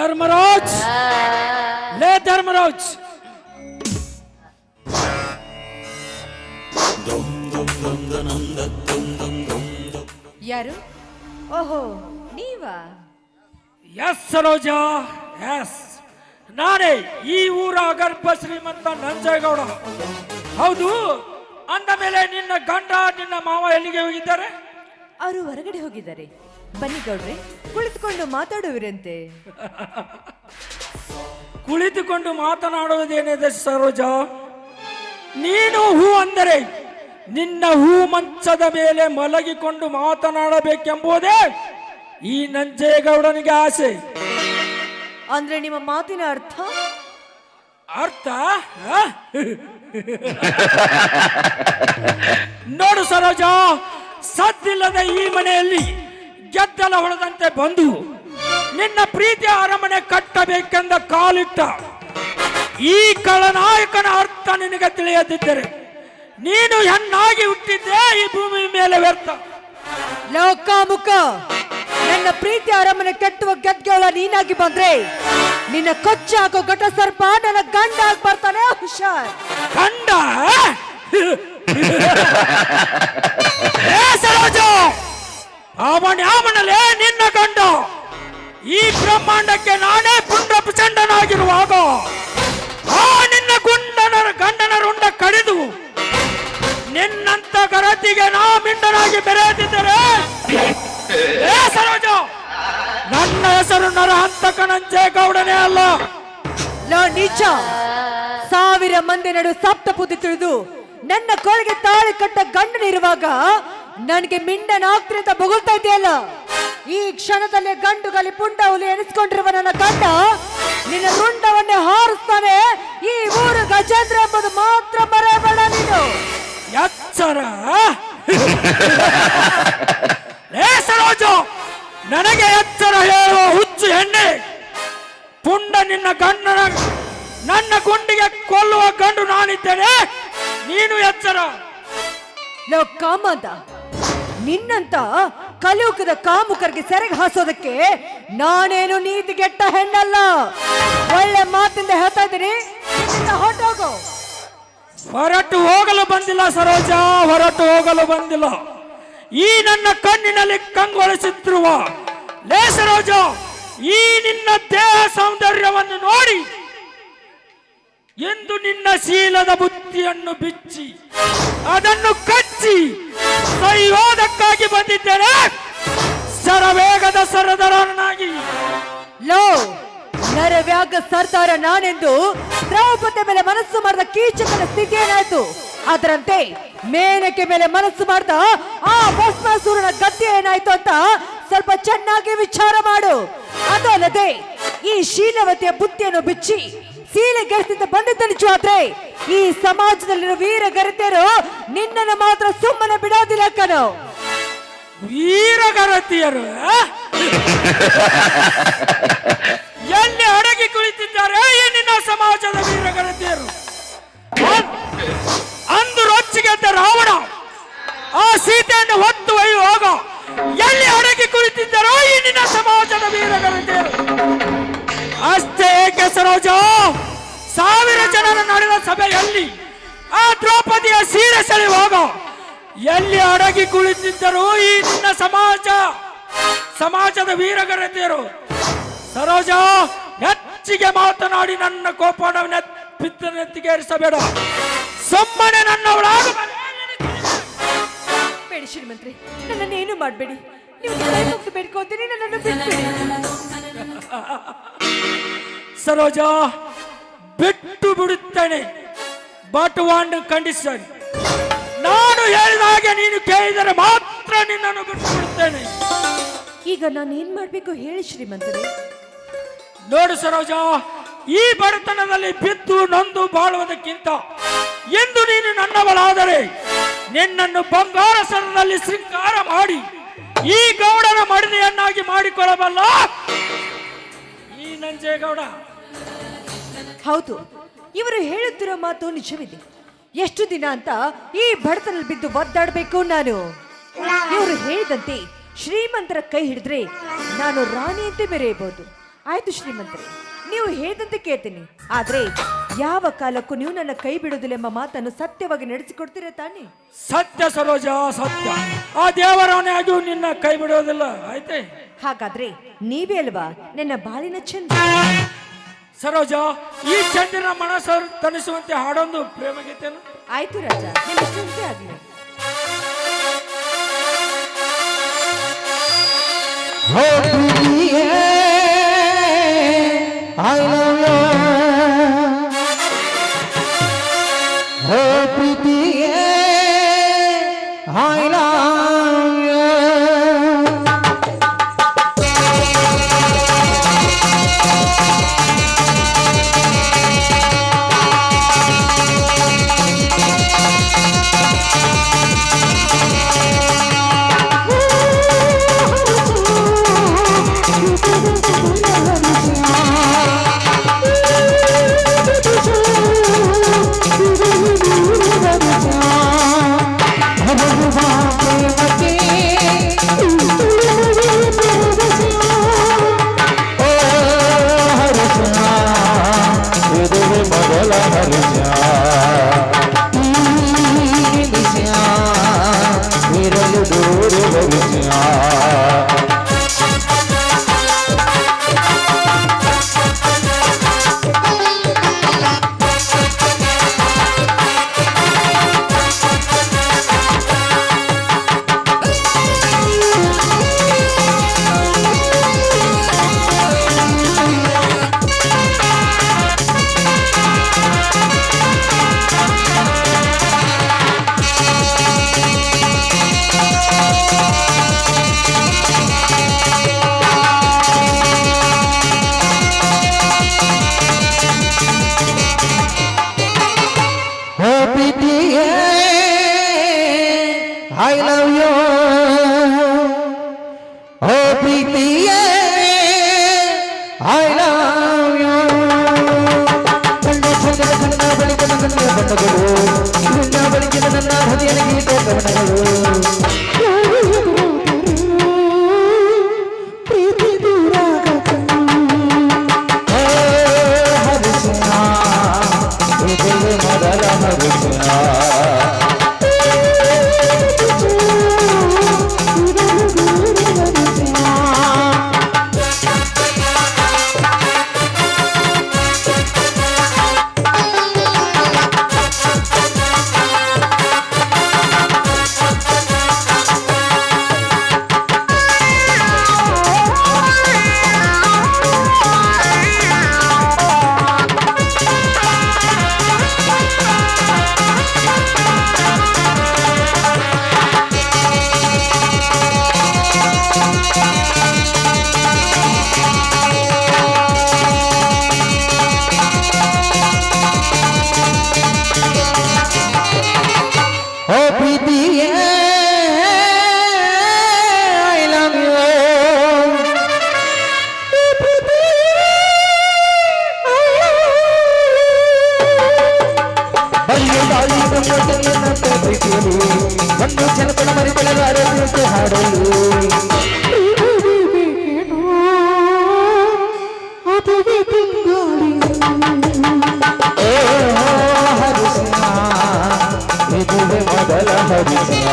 ಧರ್ಮರಾಜ್, ಲೇ ಧರ್ಮರಾಜ್, ಯಾರು? ಓಹೋ, ನೀವಾ? ಎಸ್ ಸರೋಜಾ, ಎಸ್ ನಾನೇ, ಈ ಊರ ಗರ್ಭ ಶ್ರೀಮಂತ ನಂಜೇಗೌಡ. ಹೌದು, ಅಂದ ಮೇಲೆ ನಿನ್ನ ಗಂಡ ನಿನ್ನ ಮಾವ ಎಲ್ಲಿಗೆ ಹೋಗಿದ್ದಾರೆ? ಅವರು ಹೊರಗಡೆ ಹೋಗಿದ್ದಾರೆ. ಬನ್ನಿ ಗೌಡ್ರೆ, ಕುಳಿತುಕೊಂಡು ಮಾತಾಡುವಿರಂತೆ. ಕುಳಿತುಕೊಂಡು ಮಾತನಾಡುವುದೇನಿದೆ ಸರೋಜಾ? ನೀನು ಹೂ ಅಂದರೆ ನಿನ್ನ ಹೂ ಮಂಚದ ಮೇಲೆ ಮಲಗಿಕೊಂಡು ಮಾತನಾಡಬೇಕೆಂಬುದೇ ಈ ನಂಜೇಗೌಡನಿಗೆ ಆಸೆ. ಅಂದ್ರೆ ನಿಮ್ಮ ಮಾತಿನ ಅರ್ಥ? ಅರ್ಥ ನೋಡು ಸರೋಜಾ, ಸದ್ದಿಲ್ಲದ ಈ ಮನೆಯಲ್ಲಿ ಗೆದ್ದಲ ಹೊಳೆದಂತೆ ಬಂದು ನಿನ್ನ ಪ್ರೀತಿಯ ಅರಮನೆ ಕಟ್ಟಬೇಕೆಂದ ಕಾಲಿಟ್ಟ ಈ ಖಳನಾಯಕನ ಅರ್ಥ ನಿನಗೆ ತಿಳಿಯದಿದ್ದರೆ ನೀನು ಹೆಣ್ಣಾಗಿ ಹುಟ್ಟಿದ್ದೆ ಈ ಭೂಮಿ ಮೇಲೆ ವ್ಯರ್ಥ. ಲೋಕಾಮುಖ, ನನ್ನ ಪ್ರೀತಿ ಅರಮನೆ ಕಟ್ಟುವ ಗೆದ್ಗೆಳ ನೀನಾಗಿ ಬಂದ್ರೆ ನಿನ್ನ ಕೊಚ್ಚ ಹಾಕೋ ಘಟ ಸರ್ಪ ನನ್ನ ಗಂಡ ಆಗಿ ಬರ್ತಾನೆ. ಹುಷಾರ್. ಗಂಡ? ಸರೋಜಾ, ಅವನಲ್ಲೇ ನಿನ್ನ ಗಂಡ. ಈ ಬ್ರಹ್ಮಾಂಡಕ್ಕೆ ನಾನೇ ಪುಂಡ ಪ್ರಚಂಡನಾಗಿರುವಾಗ ಆ ನಿನ್ನ ಗಂಡನ ರುಂಡ ಕಡಿದು ನಿನ್ನಂತ ಗರತಿಗೆ ನಾ ಮಿಂಡನಾಗಿ ಬೆರೆಯುತ್ತಿದ್ದರೆ ಸರೋಜ, ನನ್ನ ಹೆಸರು ನರಹಂತಕ ನಂಜೇಗೌಡನೇ ಅಲ್ಲ. ಲೋ ನೀಚ, 1000 ಮಂದಿ ನಡು ಸಪ್ತಪುತಿ ತಿಳಿದು ನನ್ನ ಕೊಳಗೆ ತಾಳಿ ಕಟ್ಟ ಗಂಡನಿರುವಾಗ ನನಗೆ ಮಿಂಡನಾಗ್ತಿರಿ ಅಂತ ಬೊಗಳ್ತಾ ಇದೆಯಲ್ಲ. ಈ ಕ್ಷಣದಲ್ಲೇ ಗಂಡುಗಲಿ ಪುಂಡ ಹುಲಿ ಎನಿಸ್ಕೊಂಡಿರುವ ನನ್ನ ಗಂಡ ನಿನ್ನ ರುಂಡವನ್ನೇ ಹಾರಿಸ್ತಾನೆ. ಈ ಊರು ಗಜೇಂದ್ರ ಎಂಬುದು ಮಾತ್ರ ಮರೆಯಬೇಡ ನೀನು. ಎಚ್ಚರ. ಸರೋಜ, ನನಗೆ ಎಚ್ಚರ ಹೇಳುವ ಹುಚ್ಚು ಹೆಣ್ಣೆ. ಪುಂಡ ನಿನ್ನ ನನ್ನ ಗುಂಡಿಗೆ ಕೊಲ್ಲುವ ಗಂಡು ನಾನಿದ್ದೇನೆ, ನೀನು ಎಚ್ಚರ. ಲೋ ಕಾಮಂತ, ನಿನ್ನಂತ ಕಲಿಯುಗದ ಕಾಮುಕರಿಗೆ ಸೆರೆಗೆ ಹಾಸೋದಕ್ಕೆ ನಾನೇನು ನೀತಿಗೆಟ್ಟ ಹೆಣ್ಣಲ್ಲ. ಒಳ್ಳೆ ಮಾತಿಂದ ಹೇಳ್ತಾ ಇದ್ದೀನಿ, ಹೊರಟೋಗು. ಹೊರಟು ಹೋಗಲು ಬಂದಿಲ್ಲ ಸರೋಜ, ಹೊರಟು ಹೋಗಲು ಬಂದಿಲ್ಲ. ಈ ನನ್ನ ಕಣ್ಣಿನಲ್ಲಿ ಕಂಗೊಳಿಸುತ್ತಿರುವ ಲೇ ಸರೋಜ, ಈ ನಿನ್ನ ದೇಹ ಸೌಂದರ್ಯವನ್ನು ನೋಡಿ ಎಂದು ನಿನ್ನ ಶೀಲದ ಬುತ್ತಿಯನ್ನು ಬಿಚ್ಚಿ ಅದನ್ನು ಕಚ್ಚಿ ಸಂಯೋಗಕ್ಕಾಗಿ ಬಂದಿದ್ದೇನೆ, ಶರವೇಗದ ಸರದಾರನಾಗಿ. ಲೋ ನರವ್ಯಾಗ ಸರ್ದಾರ ನಾನೆಂದು ದ್ರೌಪದಿ ಮೇಲೆ ಮನಸ್ಸು ಮಾಡಿದ ಕೀಚಕನ ಸ್ಥಿತಿ ಏನಾಯ್ತು? ಅದರಂತೆ ಮೇನಕೆ ಮೇಲೆ ಮನಸ್ಸು ಮಾಡಿದ ಆ ಭಸ್ಮಾಸುರನ ಗತಿ ಏನಾಯ್ತು ಅಂತ ಸ್ವಲ್ಪ ಚೆನ್ನಾಗಿ ವಿಚಾರ ಮಾಡು. ಅದಲ್ಲದೆ ಈ ಶೀಲವತಿಯ ಬುದ್ಧಿಯನ್ನು ಬಿಚ್ಚಿ ಸೀಲೆಗೆಡಿಸಿದ ಬಂದಿದ್ದ ನಿಜವಾದ್ರೆ ಈ ಸಮಾಜದಲ್ಲಿರುವ ವೀರ ಗರತಿಯರು ನಿನ್ನನ್ನು ಮಾತ್ರ ಸುಮ್ಮನೆ ಬಿಡೋದಿಲ್ಲ ಕಣೋ. ವೀರಗರತಿಯರು ಎಲ್ಲಿ ಅಡಗಿ ಕುಳಿತಿದ್ದಾರೆ ಈ ನಿನ್ನ ಸಮಾಜದ ವೀರಗರತಿಯರು? ಅಂದು ರೊಚ್ಚಿಗೆದ್ದ ರಾವಣ ಆ ಸೀತೆಯನ್ನು ಹೊತ್ತು ಒಯ್ಯುವಾಗ ಎಲ್ಲಿ ಅಡಗಿ ಕುಳಿತಿದ್ದಾರೋ ಈ ನಿನ್ನ ಸಮಾಜದ ವೀರಗರತಿಯರು? ಅಷ್ಟೇ ಏಕೆ ಸರೋಜ, 1000 ಜನರ ನಡೆದ ಸಭೆಯಲ್ಲಿ ಆ ದ್ರೌಪದಿಯ ಸೀರೆ ಸೆಳೆಯುವಾಗ ಎಲ್ಲಿ ಅಡಗಿ ಕುಳಿತಿದ್ದರು ಈ ನಿನ್ನ ಸಮಾಜದ ವೀರಗರತಿಯರು? ಸರೋಜ, ಹೆಚ್ಚಿಗೆ ಮಾತನಾಡಿ ನನ್ನ ಕೋಪವನ್ನು ಪಿತ್ತನೆತ್ತಿಗೇರಿಸಬೇಡ. ಸುಮ್ಮನೆ ನನ್ನವಳಾಗ ಬೇಡಿ ಶ್ರೀಮಂತ್ರಿ, ನನ್ನನ್ನೇನು ಮಾಡಬೇಡಿ. ನೀವು ಬೇಡ್ಕೋತೀನಿ, ನನ್ನನ್ನು ಬಿಟ್ಬಿಡಿ. ಸರೋಜ, ಬಿಟ್ಟು ಬಿಡುತ್ತೇನೆ, ಬಟ್ ಒನ್ ಕಂಡೀಷನ್. ನಾನು ಹೇಳಿದ ಹಾಗೆ ನೀನು ಕೇಳಿದರೆ ಮಾತ್ರ ನಿನ್ನನ್ನು ಬಿಟ್ಟು ಬಿಡುತ್ತೇನೆ. ಈಗ ನಾನು ಏನ್ ಮಾಡ್ಬೇಕು ಹೇಳಿ ಶ್ರೀಮಂತರೇ. ನೋಡು ಸರೋಜ, ಈ ಬಡತನದಲ್ಲಿ ಬಿದ್ದು ನೊಂದು ಬಾಳುವುದಕ್ಕಿಂತ ಎಂದು ನೀನು ನನ್ನವಳಾದರೆ ನಿನ್ನನ್ನು ಬಂಗಾರ ಸರದಲ್ಲಿ ಶೃಂಗಾರ ಮಾಡಿ ಈ ಗೌಡನ ಮಡದಿಯನ್ನಾಗಿ ಮಾಡಿಕೊಳ್ಳಬಲ್ಲ ಈ ನಂಜೇಗೌಡ. ಹೌದು, ಇವರು ಹೇಳುತ್ತಿರೋ ಮಾತು ನಿಜವಿದೆ. ಎಷ್ಟು ದಿನ ಅಂತ ಈ ಬಡತನಲ್ಲಿ ಬಿದ್ದು ಒದ್ದಾಡಬೇಕು ನಾನು? ಇವರು ಹೇಳಿದಂತೆ ಶ್ರೀಮಂತರ ಕೈ ಹಿಡಿದ್ರೆ ನಾನು ರಾಣಿಯಂತೆ ಮೆರೆಯಬಹುದು. ಆಯ್ತು ಶ್ರೀಮಂತರೇ, ನೀವು ಹೇಳಿದಂತೆ ಕೇಳ್ತೀನಿ. ಆದ್ರೆ ಯಾವ ಕಾಲಕ್ಕೂ ನೀವು ನನ್ನ ಕೈ ಬಿಡುವುದಿಲ್ಲ ಎಂಬ ಮಾತನ್ನು ಸತ್ಯವಾಗಿ ನಡೆಸಿಕೊಡ್ತೀರಾ ತಾನೇ? ಸತ್ಯ ಸರೋಜ, ಸತ್ಯ. ಆ ದೇವರವನೇ ಅದು ನಿನ್ನ ಕೈ ಬಿಡೋದಿಲ್ಲ. ಆಯ್ತೆ? ಹಾಗಾದ್ರೆ ನೀವೇ ಅಲ್ವಾ ನನ್ನ ಬಾಳಿನ ಚಂದ? ಸರೋಜ, ಈ ಚಂದಿನ ಮನಸ್ಸು ತನಿಸುವಂತೆ ಹಾಡೊಂದು ಪ್ರೇಮ ಗೀತೆನು. ಆಯ್ತು ರಾಜ, ನಿಮ್ಮ ಇಷ್ಟಂತೆ ಆಗ್ಲಿ. I love you. Oh, pretty, I love you. I love you. Oh, pretty, I love you. ಕಣ್ಣ ಬಳಿಕ ನನ್ನ ಬಣ್ಣಗಳು, ನಿನ್ನ ಬಳಿಕ ನನ್ನ ಹೃದಯ ಗೀತ ಗಮನಗಳು. ಪ್ರೀತಿ ದೂರ ಹರಿಸಿನ ಇದು ಮೊದಲ ಹರಿಸಿನ. ಒಂದು ಜನಪದ ಮರಿಕೊಳ್ಳಲಾರ ಹಾಡಲು ಹರಿಸಿನ ಇದುವೇ ಮೊದಲ ಹರಿಸಿನ.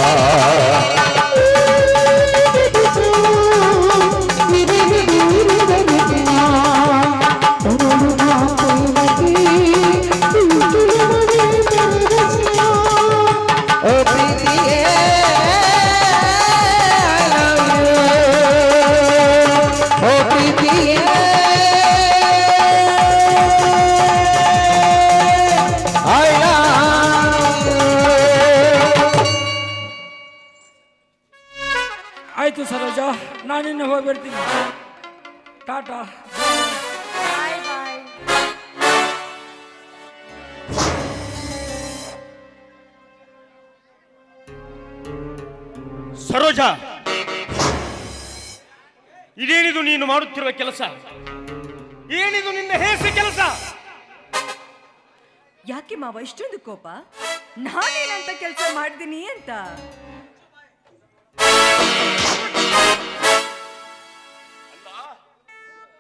ಆಯ್ತು ಸರೋಜ, ನಾನಿನ್ನು ಹೋಗಿ ಬರ್ತೀನಿ. ಟಾಟಾ. ಸರೋಜ, ಇದೇನಿದು ನೀನು ಮಾಡುತ್ತಿರುವ ಕೆಲಸ? ಏನಿದು ನಿನ್ನ ಹೇಸಿ ಕೆಲಸ? ಯಾಕೆ ಮಾವ ಇಷ್ಟೊಂದು ಕೋಪ? ನಾನೇನಂತ ಕೆಲಸ ಮಾಡಿದೀನಿ ಅಂತ?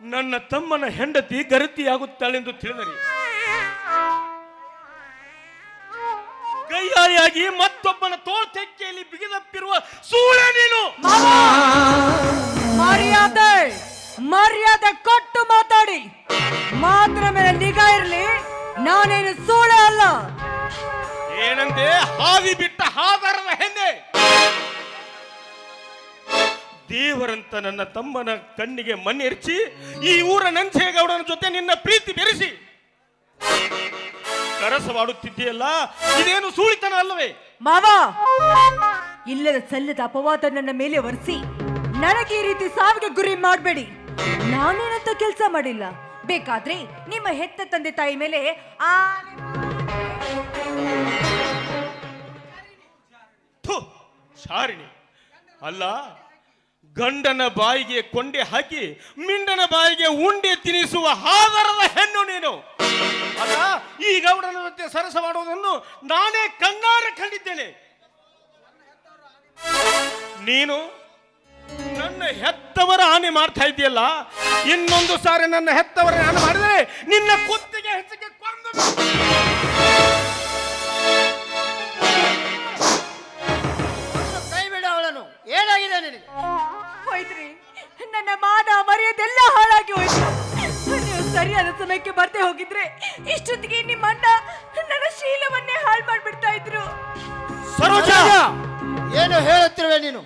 ನನ್ನ ತಮ್ಮನ ಹೆಂಡತಿ ಗರತಿಯಾಗುತ್ತಾಳೆಂದು ತಿಳಿದರೆ ಕೈಯಾಳಿಯಾಗಿ ಮತ್ತೊಬ್ಬನ ತೋಳ್ತೆಕ್ಕೆಯಲ್ಲಿ ಬಿಗಿದಪ್ಪಿರುವ ಸೂಳೆ ನೀನು. ಮರ್ಯಾದೆ ಕೊಟ್ಟು ಮಾತಾಡಿ. ಮಾತಿನ ಮೇಲೆ ನಿಗಾ ಇರಲಿ. ನಾನೇನು ಸೂಳೆ ಅಲ್ಲ. ಏನಂದೆ? ಹಾದಿ ಬಿಟ್ಟ ಹಾದರದ ಹೆಣ್ಣೆ. ದೇವರಂತ ನನ್ನ ತಮ್ಮನ ಕಣ್ಣಿಗೆ ಮಣ್ಣೆರಚಿ ಈ ಊರ ನಂಜೇಗೌಡನ ಜೊತೆ ನಿನ್ನ ಪ್ರೀತಿ ಬೆರೆಸಿ ಕರಸವಾಡುತ್ತಿದ್ದೀಯಲ್ಲ, ಇದೇನು ಸೂಳಿತನ ಅಲ್ಲವೇ? ಮಾವ, ಇಲ್ಲದ ಸಲ್ಲದ ಅಪವಾದ ನನ್ನ ಮೇಲೆ ಒರೆಸಿ ನನಗೆ ಈ ರೀತಿ ಸಾವಿಗೆ ಗುರಿ ಮಾಡಬೇಡಿ. ನಾನೇನಂತ ಕೆಲಸ ಮಾಡಿಲ್ಲ. ಬೇಕಾದ್ರೆ ನಿಮ್ಮ ಹೆತ್ತ ತಂದೆ ತಾಯಿ ಮೇಲೆ ಶಾರಿಣಿ ಅಲ್ಲ, ಗಂಡನ ಬಾಯಿಗೆ ಕೊಂಡೆ ಹಾಕಿ ಮಿಂಡನ ಬಾಯಿಗೆ ಉಂಡೆ ತಿನ್ನಿಸುವ ಹಾದರದ ಹೆಣ್ಣು ನೀನು. ಅಲ್ಲ, ಈ ಗೌಡನ ಜೊತೆ ಸರಸ ಮಾಡುವುದನ್ನು ನಾನೇ ಕಣ್ಣಾರೆ ಕಂಡಿದ್ದೇನೆ. ನೀನು ನನ್ನ ಹೆತ್ತವರ ಹಾನಿ ಮಾಡ್ತಾ ಇದೆಯಲ್ಲ, ಇನ್ನೊಂದು ಸಾರಿ ನನ್ನ ಹೆತ್ತವರ ಹಾನಿ ಮಾಡಿದರೆ ನಿನ್ನ ಕುತ್ತಿಗೆ ಹೆಚ್ಚಿಗೆ ಕೊಂದು ಕೈ ಬಿಡ ಅವಳನ್ನು. ಏನಾಗಿದೆ ನಿನಗೆ? ಹೋಯ್ತ್ರಿ, ನನ್ನ ಮಾನ ಮರ್ಯಾದೆಲ್ಲ ಹಾಳಾಗಿ ಹೋಯ್ತು. ನೀವು ಸರಿಯಾದ ಸಮಯಕ್ಕೆ ಬರ್ದೇ ಹೋಗಿದ್ರೆ ಇಷ್ಟೊತ್ತಿಗೆ ನಿಮ್ಮ ಅಣ್ಣ ನನ್ನ ಶೀಲವನ್ನೇ ಹಾಳು ಮಾಡ್ಬಿಡ್ತಾ ಇದ್ರು. ಸರೋಜ, ಏನು ಹೇಳುತ್ತಿರುವೆ ನೀನು?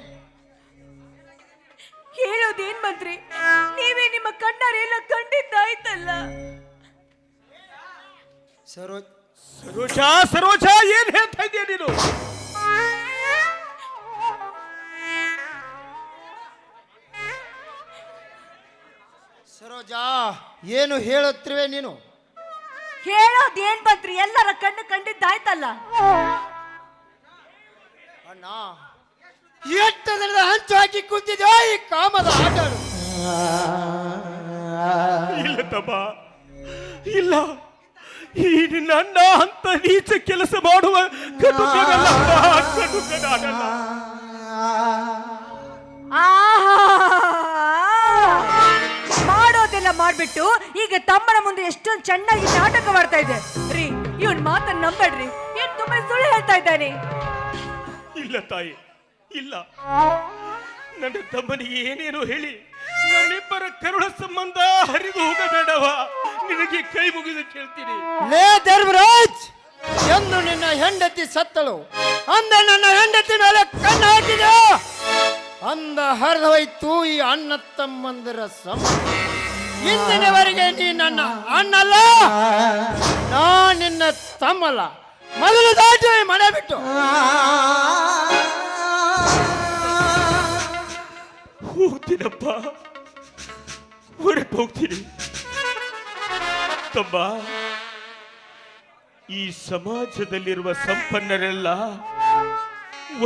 ಹೇಳೋದೇನ್ ಮಂತ್ರಿ, ನೀವೇ ನಿಮ್ಮ ಕಣ್ಣಾರೆಲ್ಲ ಕಂಡಿದ್ದಾಯ್ತಲ್ಲ. ಸರೋಜ ಸರೋಜ, ಏನ್ ಹೇಳ್ತಾ ಇದೀಯ ನೀನು? ಸರೋಜಾ, ಏನು ಹೇಳುತ್ತಿರುವೆ ನೀನು? ಹೇಳೋದೇನ್ ಮಂತ್ರಿ, ಎಲ್ಲರ ಕಣ್ಣು ಕಂಡಿದ್ದಾಯ್ತಲ್ಲ. ಅಣ್ಣ, ಎಷ್ಟು ದಿನದ ಹಂಚು ಹಾಕಿ ಕೂತಿದ್ಯೋ ಈ ಕಾಮದ ಆಟಗಳು? ಇಲ್ಲ ತಮ್ಮ, ಇಲ್ಲ. ಈ ನಿನ್ನ ಅಣ್ಣ ಅಂತ ನೀಚ ಕೆಲಸ ಮಾಡುವ ಕಟುಕನಲ್ಲ, ಕಟುಕನಾಡಲ್ಲ. ಮಾಡೋದೆಲ್ಲ ಮಾಡ್ಬಿಟ್ಟು ಈಗ ತಮ್ಮನ ಮುಂದೆ ಎಷ್ಟೊಂದು ಚೆನ್ನಾಗಿ ನಾಟಕವಾಡ್ತಾ ಇದೆ ರೀ. ಇವನ್ ಮಾತನ್ನ ನಂಬೇಡ್ರಿ, ಏನ್ ತುಂಬಾ ಸುಳ್ಳು ಹೇಳ್ತಾ ಇದ್ದಾನೆ. ಇಲ್ಲ ತಾಯಿ, ಇಲ್ಲ. ನನ್ನ ತಮ್ಮನಿಗೆ ಏನೇನು ಹೇಳಿ ನನ್ನಿಬ್ಬರ ಕರುಳ ಸಂಬಂಧ ಹರಿದು ಹೋಗಬೇಡವ. ನಿನಗೆ ಕೈ ಮುಗಿದು ಕೇಳ್ತೀನಿ. ಲೇ ಧರ್ಮರಾಜ್, ಎಂದು ನಿನ್ನ ಹೆಂಡತಿ ಸತ್ತಳು ಅಂದ ನನ್ನ ಹೆಂಡತಿ ಮೇಲೆ ಕಣ್ಣು ಹಾಕಿದೆ ಅಂದ ಹರಿದು ಹೋಯ್ತು ಈ ಅಣ್ಣ ತಮ್ಮಂದರ ಸಂಬಂಧ. ಇಂದಿನವರೆಗೆ ನೀ ನನ್ನ ಅಣ್ಣಲ್ಲ, ನಾ ನಿನ್ನ ತಮ್ಮಲ್ಲ. ಮೊದಲು ದಾಟಿ ಮನೆ ಬಿಟ್ಟು ಹೋಗ್ತೀನಪ್ಪ, ಹೊರಟು ಹೋಗ್ತೀನಿ. ತಮ್ಮ, ಈ ಸಮಾಜದಲ್ಲಿರುವ ಸಂಪನ್ನರೆಲ್ಲ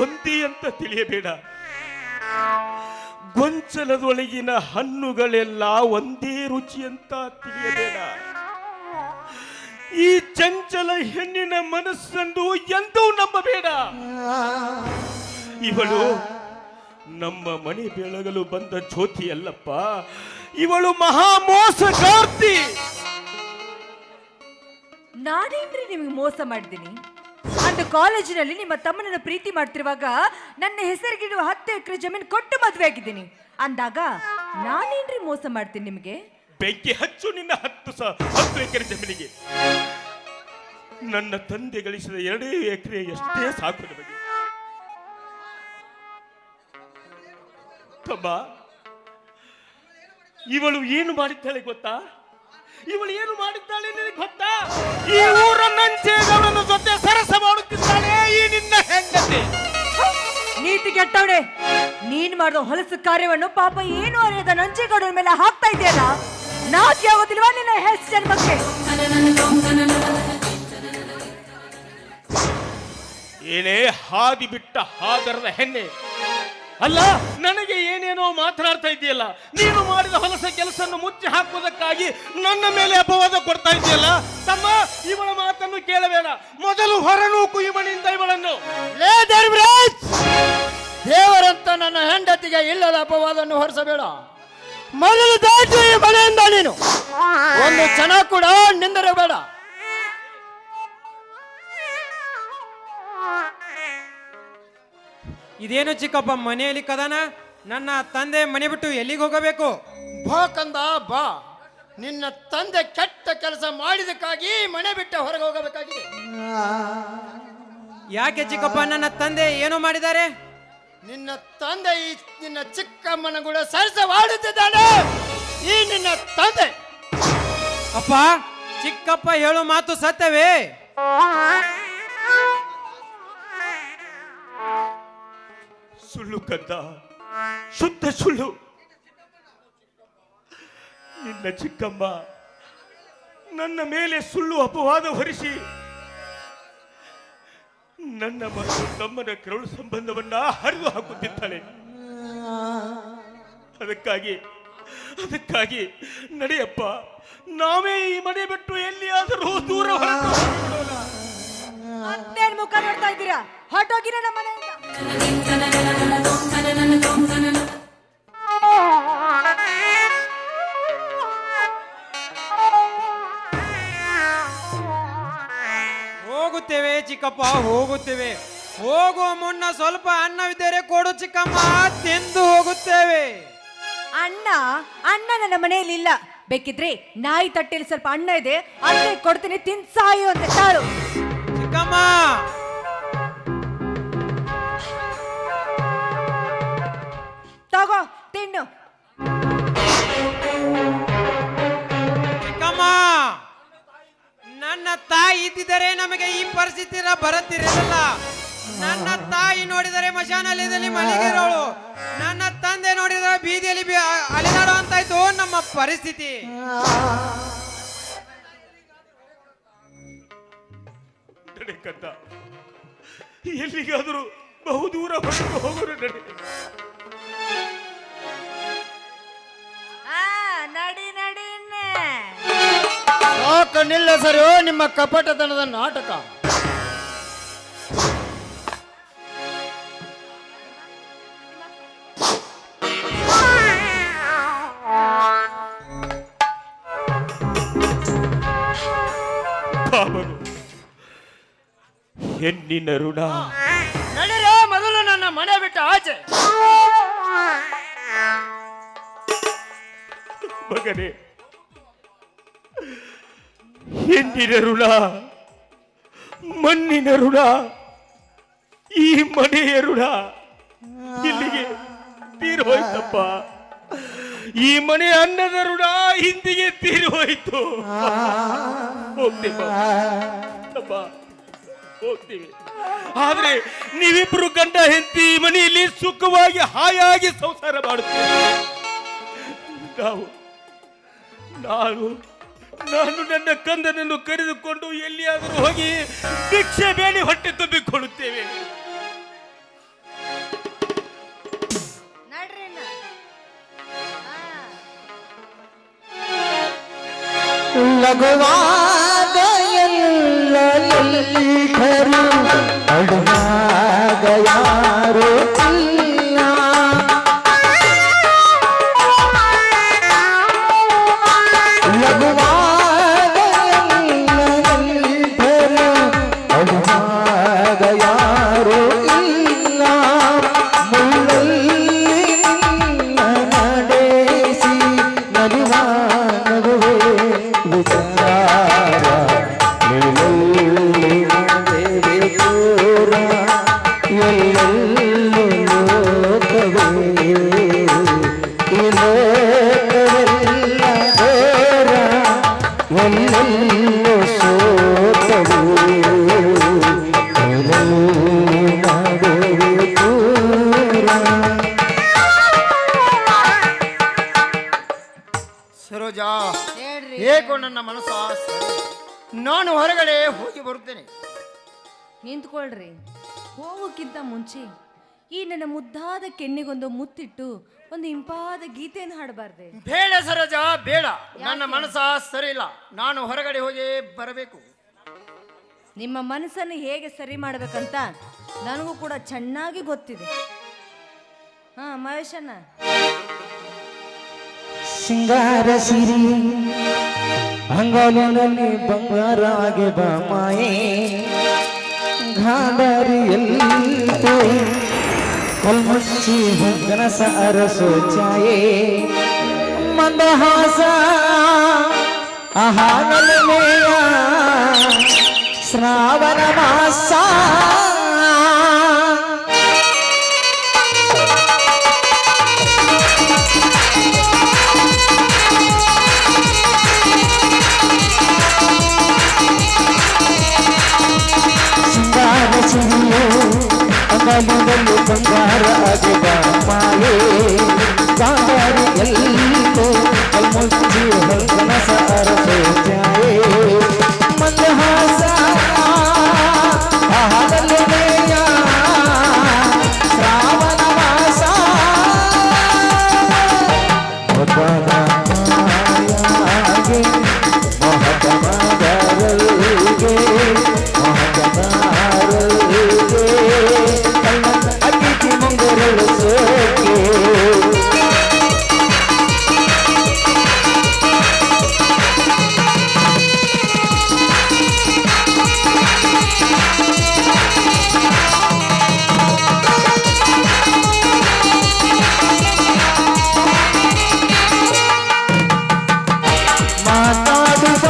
ಒಂದೇ ಅಂತ ತಿಳಿಯಬೇಡ. ಗೊಂಚಲದೊಳಗಿನ ಹಣ್ಣುಗಳೆಲ್ಲ ಒಂದೇ ರುಚಿ ಅಂತ ತಿಳಿಯಬೇಡ. ಈ ಚಂಚಲ ಹೆಣ್ಣಿನ ಮನಸ್ಸನ್ನು ಎಂದೂ ನಂಬಬೇಡ. ಇವಳು ನಮ್ಮ ಮನೆ ಬೆಳಗಲು ಬಂದ ಜ್ಯೋತಿ ಅಲ್ಲಪ್ಪ, ಇವಳು ಮಹಾ ಮೋಸಗಾರ್ತಿ. ನಾನೇನ್ರಿ ನಿಮ್ಗೆ ಮೋಸ ಮಾಡಿದ್ದೀನಿ? ಅಂದು ಕಾಲೇಜಿನಲ್ಲಿ ನಿಮ್ಮ ತಮ್ಮನನ್ನ ಪ್ರೀತಿ ಮಾಡ್ತಿರುವಾಗ ನನ್ನ ಹೆಸರಿಗಿರುವ 10 ಎಕರೆ ಜಮೀನು ಕೊಟ್ಟು ಮದುವೆ ಆಗಿದ್ದೀನಿ ಅಂದಾಗ ನಾನೇನ್ರಿ ಮೋಸ ಮಾಡ್ತೀನಿ ನಿಮಗೆ? ಬೆಂಕಿ ಹಚ್ಚು ನಿನ್ನ 10 ಎಕರೆ ಜಮೀನಿಗೆ. ನನ್ನ ತಂದೆ ಗಳಿಸಿದ 2 ಎಕರೆ ಎಷ್ಟೇ ಸಾಕು ನಮಗೆ. ತಮ್ಮ, ಇವಳು ಏನು ಮಾಡಿದ್ದಾಳೆ ಗೊತ್ತಾ? ಇವಳು ಏನು ಮಾಡಿದ್ದಾಳೆ ನಿನಗೆ ಗೊತ್ತಾ? ಈ ಊರ ನಂಜೇಗೌಡನ ಜೊತೆ ಸರಸ ಮಾಡುತ್ತಿದ್ದಾಳೆ ಈ ನಿನ್ನ ಹೆಂಡತಿ. ನೀತಿ ಕೆಟ್ಟವಳೆ, ನೀನ್ ಮಾಡಿದ ಹೊಲಸು ಕಾರ್ಯವನ್ನು ಪಾಪ ಏನು ಅರಿಯದ ನಂಜೇಗೌಡನ ಮೇಲೆ ಹಾಕ್ತಾ ಇದೆಯಲ್ಲ. ನಾಚಿ ಆಗೋದಿಲ್ವಾ ನಿನ್ನ ಹೆಸ್ ಜನ್ಮಕ್ಕೆ? ಏನೇ ಹಾದಿ ಬಿಟ್ಟ ಹಾದರದ ಹೆಣ್ಣೆ ಅಲ್ಲ, ನನಗೆ ಏನೇನೋ ಮಾತನಾಡ್ತಾ ಇದೆಯಲ್ಲ. ನೀನು ಮಾಡಿದ ಹೊಲಸ ಕೆಲಸವನ್ನು ಮುಚ್ಚಿ ಹಾಕುವುದಕ್ಕಾಗಿ ನನ್ನ ಮೇಲೆ ಅಪವಾದ ಕೊಡ್ತಾ ಇದೆಯಲ್ಲ. ತಮ್ಮ, ಇವಳ ಮಾತನ್ನು ಕೇಳಬೇಡ. ಮೊದಲು ಹೊರನೂಕು ಇವನಿಂದ ಇವಳನ್ನು. ಲೇ ಧರ್ಮರಾಜ್, ದೇವರಂತ ನನ್ನ ಹೆಂಡತಿಗೆ ಇಲ್ಲದ ಅಪವಾದವನ್ನು ಹೊರಿಸಬೇಡ. ಮೊದಲು ದಾಟು ಈ ಮನೆಯಿಂದ ನೀನು. ಒಂದು ಕ್ಷಣ ಕೂಡ ನಿಂದಿರಬೇಡ. ಇದೇನು ಚಿಕ್ಕಪ್ಪ ಮನೆಯಲ್ಲಿ ಕದಾನ? ನನ್ನ ತಂದೆ ಮನೆ ಬಿಟ್ಟು ಎಲ್ಲಿಗೆ ಹೋಗಬೇಕು? ಬಾ ಕಂದ ಬಾ. ನಿನ್ನ ತಂದೆ ಕೆಟ್ಟ ಕೆಲಸ ಮಾಡಿದಕ್ಕಾಗಿ ಮನೆ ಬಿಟ್ಟ ಹೊರಗೆ ಹೋಗಬೇಕಾಗಿದೆ. ಯಾಕೆ ಚಿಕ್ಕಪ್ಪ, ನನ್ನ ತಂದೆ ಏನೋ ಮಾಡಿದ್ದಾರೆ? ನಿನ್ನ ತಂದೆ ಈ ನಿನ್ನ ಚಿಕ್ಕಮ್ಮನ ಕೂಡ ಸರಸವಾಡುತ್ತಿದ್ದಾನೆ. ಈ ನಿನ್ನ ತಂದೆ. ಅಪ್ಪ, ಚಿಕ್ಕಪ್ಪ ಹೇಳೋ ಮಾತು ಸತ್ಯವೇ? ಸುಳ್ಳು ಕಂದ, ಶುದ್ಧ ಸುಳ್ಳು. ನಿನ್ನ ಚಿಕ್ಕಮ್ಮ ನನ್ನ ಮೇಲೆ ಸುಳ್ಳು ಅಪವಾದ ಹೊರಿಸಿ ನನ್ನ ಮತ್ತು ತಮ್ಮನ ಕರುಳು ಸಂಬಂಧವನ್ನ ಹರಿದು ಹಾಕುತ್ತಿದ್ದಾಳೆ. ಅದಕ್ಕಾಗಿ ನಡೆಯಪ್ಪ, ನಾವೇ ಈ ಮನೆ ಬಿಟ್ಟು ಎಲ್ಲಿಯಾದರೂ ದೂರ ಹೊರಟು ಹೋಗಿಬಿಡೋಣ. ಮತ್ತೇನ್ ಮುಖ ನೋಡ್ತಾ ಇದ್ದೀರಾ? ಹೊರಟೋಗಿ ನನ್ನ ಮನೆಯಿಂದ. ಹೋಗುತ್ತೇವೆ ಚಿಕ್ಕಪ್ಪ, ಹೋಗುತ್ತೇವೆ. ಹೋಗುವ ಮುನ್ನ ಸ್ವಲ್ಪ ಅನ್ನವಿದ್ದರೆ ಕೊಡು ಚಿಕ್ಕಮ್ಮ, ತಿಂದು ಹೋಗುತ್ತೇವೆ. ಅಣ್ಣ ನನ್ನ ಮನೆಯಲ್ಲಿ ಇಲ್ಲ. ಬೇಕಿದ್ರೆ ನಾಯಿ ತಟ್ಟೆಯಲ್ಲಿ ಸ್ವಲ್ಪ ಅನ್ನ ಇದೆ, ಅದೇ ಕೊಡ್ತೀನಿ, ತಿಂದು ಸಾಯು ಅಂತ ತಾಳು. ಚಿಕ್ಕಮ್ಮ, ತಗೋ ತಿನ್ನು. ಚಿಕ್ಕಮ್ಮ, ನನ್ನ ತಾಯಿ ಇದ್ದಿದ್ದರೆ ನಮಗೆ ಈ ಪರಿಸ್ಥಿತಿ ಬರುತ್ತಿರಲಿಲ್ಲ. ನನ್ನ ತಾಯಿ ನೋಡಿದರೆ ಮಶಾನಲಯದಲ್ಲಿ ಮಲಗಿರೋಳು, ನನ್ನ ತಂದೆ ನೋಡಿದರೆ ಬೀದಿಯಲ್ಲಿ ಅಲೆದಾಡೋ ಅಂತಾಯ್ತು ನಮ್ಮ ಪರಿಸ್ಥಿತಿ. ನಡೆಕಂತ ಎಲ್ಲಿಗಾದರೂ ಬಹುದೂರ ಹೊರಟು ಹೋಗೋರು. ನಡಿ ನಡಿ. ಸಾಕು ನಿಲ್ಲ ಸರಿ ನಿಮ್ಮ ಕಪಟತನದ ನಾಟಕ. ಪಾಪನು ಹೆಣ್ಣಿನ ಋಣ. ನಡಿರೋ ಮೊದಲು ನನ್ನ ಮನೆ ಬಿಟ್ಟು ಆಚೆ. ಮಗನೇ, ಹೆಣ್ಣಿನ ಋಣ, ಮಣ್ಣಿನ ಋಣ, ಈ ಮನೆಯ ಋಣ ಇಲ್ಲಿಗೆ ತೀರಿ ಹೋಯ್ತಪ್ಪ. ಈ ಮನೆ ಅನ್ನದ ಋಣ ಹಿಂದಿಗೆ ತೀರಿ ಹೋಯ್ತು. ಹೋಗ್ತೀವಿ. ಆದ್ರೆ ನೀವಿಬ್ರು ಗಂಡ ಹೆಂಡತಿ ಈ ಮನೆಯಲ್ಲಿ ಸುಖವಾಗಿ ಹಾಯಾಗಿ ಸಂಸಾರ ಮಾಡುತ್ತೇವೆ. ನಾನು ನನ್ನ ಕಂದನನ್ನು ಕರೆದುಕೊಂಡು ಎಲ್ಲಿಯಾದರೂ ಹೋಗಿ ಭಿಕ್ಷೆ ಬೇಡಿ ಹೊಟ್ಟೆ ತುಂಬಿಕೊಳ್ಳುತ್ತೇವೆ. ಲಘುವಾದ ಎಲ್ಲರೂ ಅಡುಗಾಗ ಯಾರು ಇಲ್ಲ. ಲಘುವಾದ ಎಲ್ಲರೂ ಅಡುಗಾಗ ಯಾರು ಇಲ್ಲ. ಮುಳ್ಳಲ್ಲಿ ನಡೆಸಿ ನಲಿವ ನಗುವೆ ವಿಚಾರ ಎಲ್ಲೆಲ್ಲಿ ದೇವಿ ದೂರ ಎಲ್ಲೆಲ್ಲೂ ಲೋಕವೇ ಈ ಲೋಕವೆಲ್ಲ ದೂರ ಎಲ್ಲೆಲ್ಲೂ ಸೋತವೇ ಎಲ್ಲೆಲ್ಲಿ ನಡುವೆ ದೂರ. ಸರೋಜಾ, ಹೇಗೋ ನನ್ನ ಮನಸ್ಸು ನಾನು ಹೊರಗಡೆ ಹೋಗಿ ಬರುತ್ತೇನೆ. ನಿಂತ್ಕೊಳ್ರಿ. ಹೋಗೋಕ್ಕಿಂತ ಮುಂಚೆ ಈ ನನ್ನ ಮುದ್ದಾದ ಕೆನ್ನಿಗೊಂದು ಮುತ್ತಿಟ್ಟು ಒಂದು ಇಂಪಾದ ಗೀತೆಯನ್ನು ಹಾಡಬಾರ್ದೆ? ಬೇಡ ಸರೋಜಾ, ಬೇಡ. ನನ್ನ ಮನಸ್ಸು ಸರಿ ಇಲ್ಲ. ನಾನು ಹೊರಗಡೆ ಹೋಗಿ ಬರಬೇಕು. ನಿಮ್ಮ ಮನಸ್ಸನ್ನು ಹೇಗೆ ಸರಿ ಮಾಡಬೇಕಂತ ನನಗೂ ಕೂಡ ಚೆನ್ನಾಗಿ ಗೊತ್ತಿದೆ. ಮಹೇಶಣ್ಣ, ಸಿಂಗಾರ ಸಿರಿ ಅಂಗಾಲಿನಲ್ಲಿ ಬಂಗಾರಾಗೆ ಬಾಮಾಯೆ ಗಾಂಧಾರಿಯಲ್ಲಿತು ಕಲ್ಮುಚ್ಚಿ ಗನಸ ಅರಸು ಛಾಯೆ ಮಂದಹಾಸ ಆಹಾನಲಮೇಯ ಶ್ರಾವಣ ಮಾಸ ಅಂಗಾಲಿನಲ್ಲಿ ಬಂಗಾರ ಅಗೆದ ಮಾಯೆ ಗಾಂಧಾರಿ ಎಲ್ಲೋ ಕಲ್ಮುಚ್ಚಿ ಹೊಲ್ಗನಸ ಅರಸು ಛಾಯೆ ಮಂದಹಾಸ ಆಹಾರಲ್ಲೆಯ ಶ್ರಾವಣ ಮಾಸ ಮಗನ ಮಾಯಾಗೆ ಮಹಕಮದರಲ್ಗೆ ಮಹಕಮರಲ್ಗೆ ಅತಿಥಿ ಮುಂಗರಳು ಸೋಕೆ ಮಾತಾಡುವ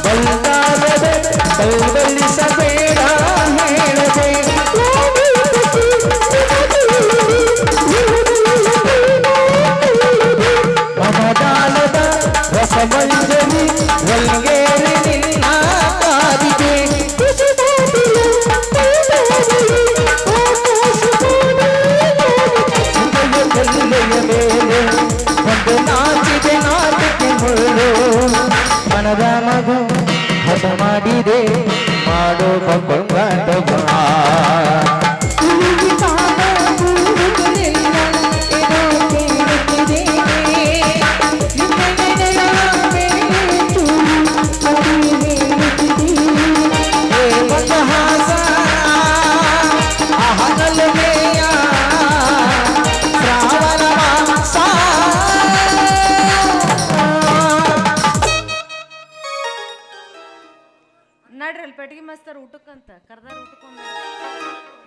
ಬಲ್ಲಾಗದೆ ಕೈಬಲಿಸಬೇಡ ಹೇಳದೆ ಮಮದಾನದ ರಸಮಂಜರಿ ಒಲ್ಗೇರಿ ನಿನ್ನ ಕಾದಿದೆ ಜಿಲ್ಲೆಯ ಮೇಲೆ ಒಂದು ನಾಚಿದೆ ನಾಟಿಕೆ ಮುಳ್ಳು ಮನದ ಮಗು ಹಠ ಮಾಡಿದೆ ಮಾಡೋ ಕೊಂಗಾಟ ಮಂದಹಾಸ ಆಹನಲಮೇಯ ಶ್ರಾವಣ ಮಾಸ ನಡ್ರಿ ಅಲ್ಲಿ ಪೆಟ್ಟಿಗೆ ಮಸ್ತರ್ ಊಟಕ್ಕಂತ ಕರ್ದಾರ ಊಟಕ್ಕೊಂದ